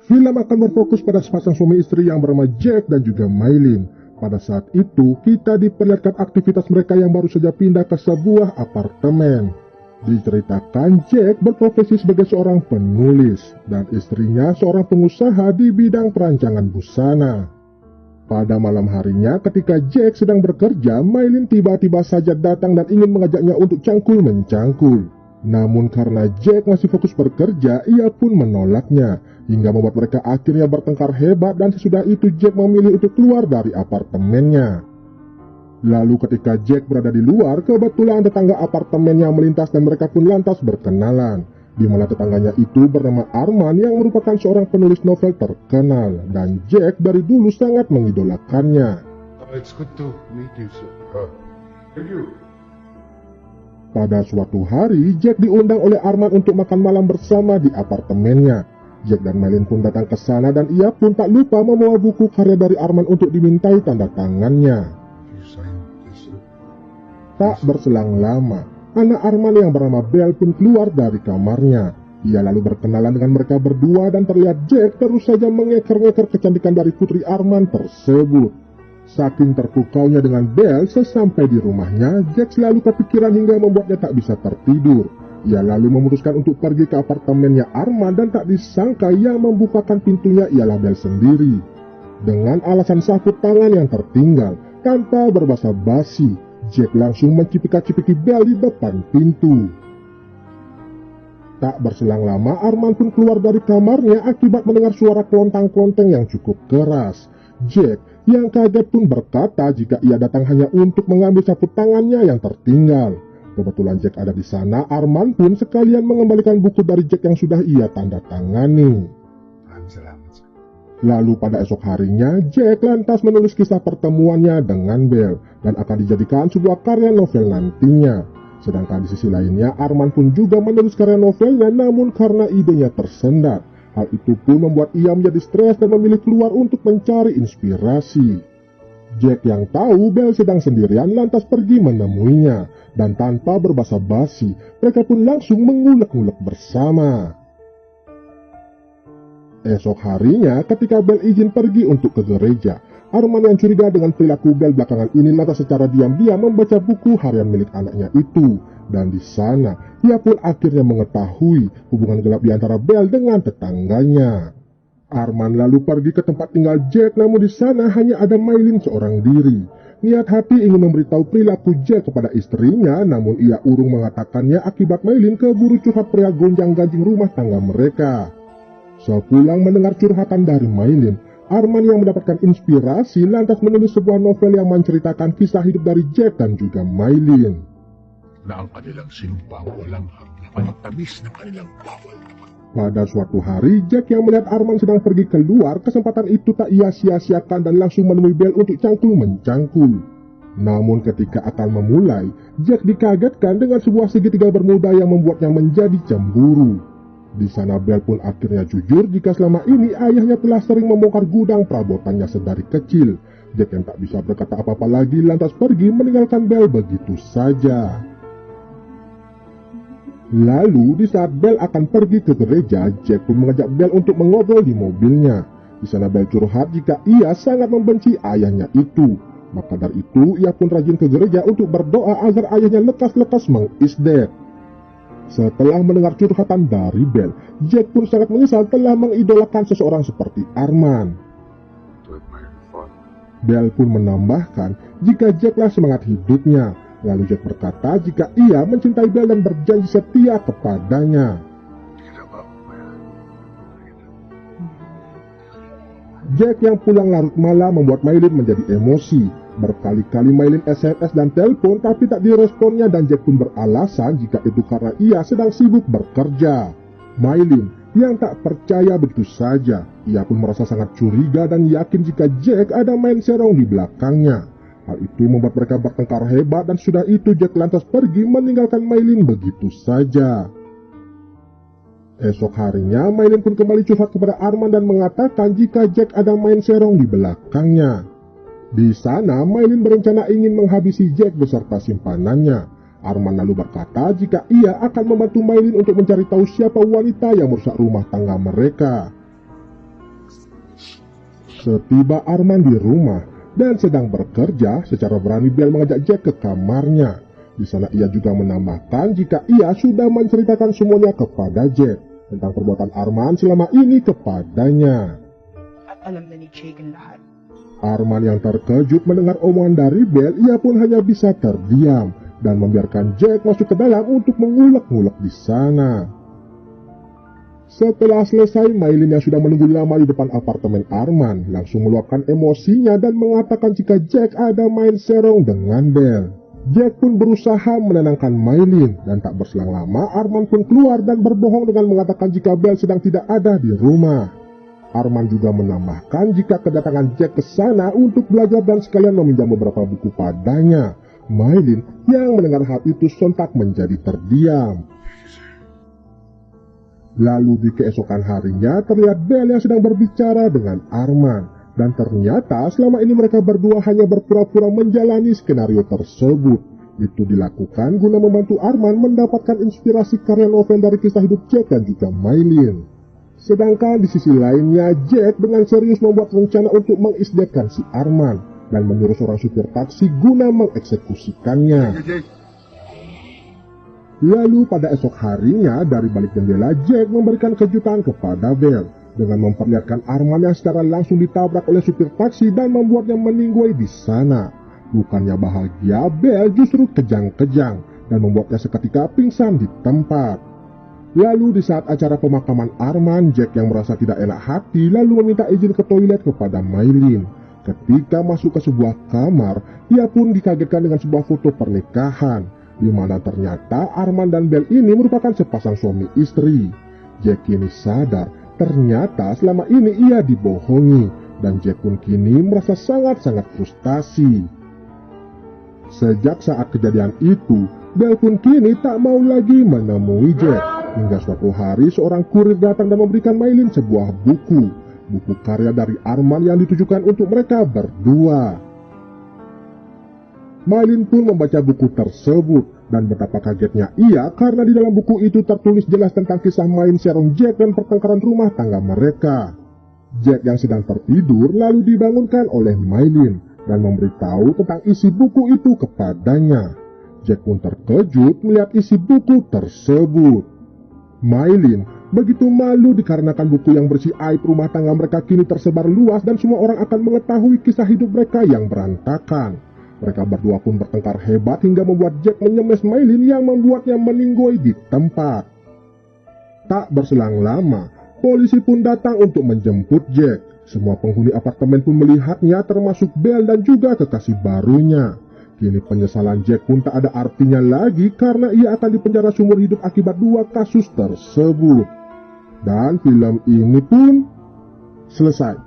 Film akan berfokus pada sepasang suami istri yang bernama Jack dan juga Maylin. Pada saat itu, kita diperlihatkan aktivitas mereka yang baru saja pindah ke sebuah apartemen. Diceritakan Jack berprofesi sebagai seorang penulis dan istrinya seorang pengusaha di bidang perancangan busana. Pada malam harinya ketika Jack sedang bekerja, Maylin tiba-tiba saja datang dan ingin mengajaknya untuk cangkul-mencangkul. Namun karena Jack masih fokus bekerja, ia pun menolaknya, hingga membuat mereka akhirnya bertengkar hebat dan sesudah itu Jack memilih untuk keluar dari apartemennya. Lalu ketika Jack berada di luar, kebetulan tetangga apartemennya melintas dan mereka pun lantas berkenalan. Di mana tetangganya itu bernama Arman yang merupakan seorang penulis novel terkenal dan Jack dari dulu sangat mengidolakannya. It's good to meet you, sir. Thank you. Pada suatu hari, Jack diundang oleh Arman untuk makan malam bersama di apartemennya. Jack dan Maylin pun datang ke sana dan ia pun tak lupa membawa buku karya dari Arman untuk dimintai tanda tangannya. Tak berselang lama, anak Arman yang bernama Belle pun keluar dari kamarnya. Ia lalu berkenalan dengan mereka berdua dan terlihat Jack terus saja mengeker-ngeker kecantikan dari putri Arman tersebut. Saking terpukaunya dengan Belle, sesampai di rumahnya, Jack selalu kepikiran hingga membuatnya tak bisa tertidur. Ia lalu memutuskan untuk pergi ke apartemennya Arman dan tak disangka yang membukakan pintunya ialah Belle sendiri. Dengan alasan sabut tangan yang tertinggal, tanpa berbasa-basi, Jack langsung mencipika-cipiki Belle di depan pintu. Tak berselang lama, Arman pun keluar dari kamarnya akibat mendengar suara klontang-klonteng yang cukup keras. Jack yang kaget pun berkata jika ia datang hanya untuk mengambil sapu tangannya yang tertinggal. Kebetulan Jack ada di sana, Arman pun sekalian mengembalikan buku dari Jack yang sudah ia tanda tangani. Lalu pada esok harinya, Jack lantas menulis kisah pertemuannya dengan Belle dan akan dijadikan sebuah karya novel nantinya. Sedangkan di sisi lainnya, Arman pun juga menulis karya novelnya namun karena idenya tersendat. Hal itu pun membuat ia menjadi stres dan memilih keluar untuk mencari inspirasi. Jack yang tahu Belle sedang sendirian lantas pergi menemuinya, dan tanpa berbasa-basi, mereka pun langsung mengulek-ngulek bersama. Esok harinya, ketika Belle izin pergi untuk ke gereja, Arman yang curiga dengan perilaku Belle belakangan ini lantas secara diam-diam membaca buku harian milik anaknya itu. Dan di sana, ia pun akhirnya mengetahui hubungan gelap di antara Belle dengan tetangganya. Arman lalu pergi ke tempat tinggal Jack, namun di sana hanya ada Maylin seorang diri. Niat hati ingin memberitahu perilaku Jack kepada istrinya, namun ia urung mengatakannya akibat Maylin keburu curhat perihal gonjang-ganjing rumah tangga mereka. Sepulang mendengar curhatan dari Maylin, Arman yang mendapatkan inspirasi lantas menulis sebuah novel yang menceritakan kisah hidup dari Jack dan juga Maylin. Na ang kanilang sinumpang walang hanggan at tamis ng kanilang bawal. Pada suatu hari, Jack yang melihat Arman sedang pergi keluar, kesempatan itu tak ia sia-siakan dan langsung menemui Belle untuk cangkul-mencangkul. Namun ketika akan memulai, Jack dikagetkan dengan sebuah segitiga bermuda yang membuatnya menjadi cemburu. Di sana Belle pun akhirnya jujur jika selama ini ayahnya telah sering membongkar gudang perabotannya sedari kecil. Jack yang tak bisa berkata apa-apa lagi lantas pergi meninggalkan Belle begitu saja. Lalu di saat Belle akan pergi ke gereja, Jack pun mengajak Belle untuk mengobrol di mobilnya. Di sana Belle curhat jika ia sangat membenci ayahnya itu. Maka dari itu ia pun rajin ke gereja untuk berdoa agar ayahnya lekas-lekas mengisdet. Setelah mendengar curhatan dari Belle, Jack pun sangat menyesal telah mengidolakan seseorang seperti Arman. Belle pun menambahkan jika Jacklah semangat hidupnya. Lalu Jack berkata jika ia mencintai Belle dan berjanji setia kepadanya. Jack yang pulang larut malam membuat Maylin menjadi emosi. Berkali-kali Maylin SMS dan telepon tapi tak diresponnya dan Jack pun beralasan jika itu karena ia sedang sibuk bekerja. Maylin yang tak percaya begitu saja. Ia pun merasa sangat curiga dan yakin jika Jack ada main serong di belakangnya. Hal itu membuat mereka bertengkar hebat dan sudah itu Jack lantas pergi meninggalkan Maylin begitu saja. Esok harinya Maylin pun kembali curhat kepada Arman dan mengatakan jika Jack ada main serong di belakangnya. Di sana Maylin berencana ingin menghabisi Jack beserta simpanannya. Arman lalu berkata jika ia akan membantu Maylin untuk mencari tahu siapa wanita yang merusak rumah tangga mereka. Setiba Arman di rumah dan sedang bekerja, secara berani Bel mengajak Jack ke kamarnya. Di sana ia juga menambahkan jika ia sudah menceritakan semuanya kepada Jack tentang perbuatan Arman selama ini kepadanya. At alam na ni Jake ang lahat. Arman yang terkejut mendengar omongan dari Bel, ia pun hanya bisa terdiam dan membiarkan Jack masuk ke dalam untuk mengulek-ngulek di sana. Setelah selesai, Maylin yang sudah menunggu lama di depan apartemen Arman langsung meluapkan emosinya dan mengatakan jika Jack ada main serong dengan Bel. Jack pun berusaha menenangkan Maylin dan tak berselang lama Arman pun keluar dan berbohong dengan mengatakan jika Bel sedang tidak ada di rumah. Arman juga menambahkan jika kedatangan Jack ke sana untuk belajar dan sekalian meminjam beberapa buku padanya. Maylin yang mendengar hal itu sontak menjadi terdiam. Lalu di keesokan harinya terlihat Bel yang sedang berbicara dengan Arman. Dan ternyata selama ini mereka berdua hanya berpura-pura menjalani skenario tersebut. Itu dilakukan guna membantu Arman mendapatkan inspirasi karya novel dari kisah hidup Jack dan juga Maylin. Sedangkan di sisi lainnya Jack dengan serius membuat rencana untuk mengisdatkan si Arman dan menyuruh seorang supir taksi guna mengeksekusikannya. Lalu pada esok harinya dari balik jendela Jack memberikan kejutan kepada Bel dengan memperlihatkan Arman yang secara langsung ditabrak oleh supir taksi dan membuatnya meninggoy di sana. Bukannya bahagia, Bel justru kejang-kejang dan membuatnya seketika pingsan di tempat. Lalu di saat acara pemakaman Arman, Jack yang merasa tidak enak hati lalu meminta izin ke toilet kepada Maylin. Ketika masuk ke sebuah kamar, ia pun dikagetkan dengan sebuah foto pernikahan, di mana ternyata Arman dan Bel ini merupakan sepasang suami istri. Jack kini sadar ternyata selama ini ia dibohongi dan Jack pun kini merasa sangat-sangat frustasi. Sejak saat kejadian itu, Bel pun kini tak mau lagi menemui Jack. Hingga suatu hari seorang kurir datang dan memberikan Maylin sebuah buku karya dari Arman yang ditujukan untuk mereka berdua. Maylin pun membaca buku tersebut dan betapa kagetnya ia karena di dalam buku itu tertulis jelas tentang kisah main serong Jack dan pertengkaran rumah tangga mereka. Jack yang sedang tertidur lalu dibangunkan oleh Maylin dan memberitahu tentang isi buku itu kepadanya. Jack pun terkejut melihat isi buku tersebut. Maylin begitu malu dikarenakan buku yang berisi aib rumah tangga mereka kini tersebar luas dan semua orang akan mengetahui kisah hidup mereka yang berantakan. Mereka berdua pun bertengkar hebat hingga membuat Jack menyemes Maylin yang membuatnya meninggoy di tempat. Tak berselang lama, polisi pun datang untuk menjemput Jack. Semua penghuni apartemen pun melihatnya termasuk Bel dan juga kekasih barunya. Kini penyesalan Jack pun tak ada artinya lagi karena ia akan dipenjara seumur hidup akibat dua kasus tersebut. Dan film ini pun selesai.